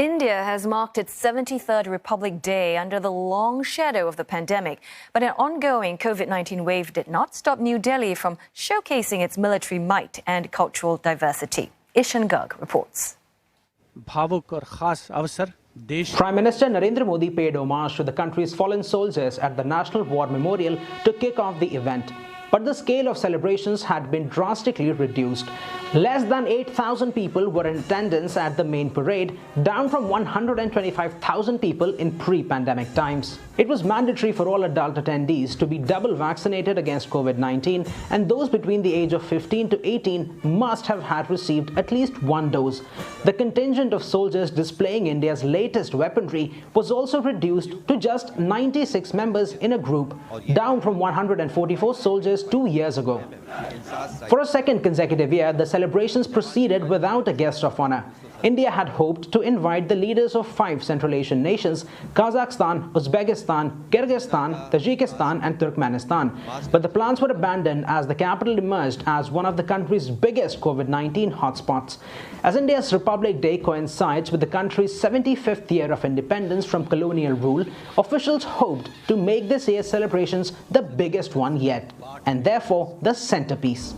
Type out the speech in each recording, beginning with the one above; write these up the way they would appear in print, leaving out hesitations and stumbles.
India has marked its 73rd Republic Day under the long shadow of the pandemic. But an ongoing COVID-19 wave did not stop New Delhi from showcasing its military might and cultural diversity. Ishan Garg reports. Prime Minister Narendra Modi paid homage to the country's fallen soldiers at the National War Memorial to kick off the event. But the scale of celebrations had been drastically reduced. Less than 8,000 people were in attendance at the main parade, down from 125,000 people in pre-pandemic times. It was mandatory for all adult attendees to be double vaccinated against COVID-19, and those between the age of 15 to 18 must have had received at least one dose. The contingent of soldiers displaying India's latest weaponry was also reduced to just 96 members in a group, down from 144 soldiers 2 years ago. For a second consecutive year, the celebrations proceeded without a guest of honor. India had hoped to invite the leaders of 5 Central Asian nations, Kazakhstan, Uzbekistan, Kyrgyzstan, Tajikistan and Turkmenistan. But the plans were abandoned as the capital emerged as one of the country's biggest COVID-19 hotspots. As India's Republic Day coincides with the country's 75th year of independence from colonial rule, officials hoped to make this year's celebrations the biggest one yet, and therefore the centerpiece.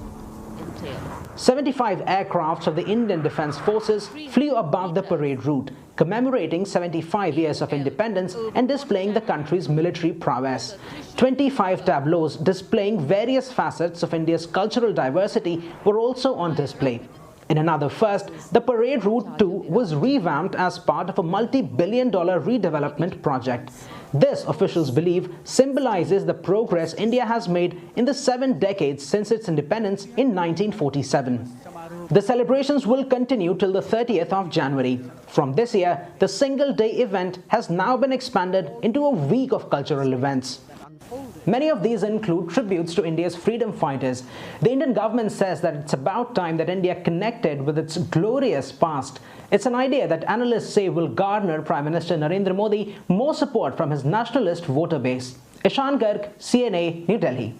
75 aircrafts of the Indian Defence Forces flew above the parade route, commemorating 75 years of independence and displaying the country's military prowess. 25 tableaus displaying various facets of India's cultural diversity were also on display. In another first, the parade route too was revamped as part of a multi-billion-dollar redevelopment project. This, officials believe, symbolizes the progress India has made in the 7 decades since its independence in 1947. The celebrations will continue till the 30th of January. From this year, the single-day event has now been expanded into a week of cultural events. Many of these include tributes to India's freedom fighters. The Indian government says that it's about time that India connected with its glorious past. It's an idea that analysts say will garner Prime Minister Narendra Modi more support from his nationalist voter base. Ishan Garg, CNA, New Delhi.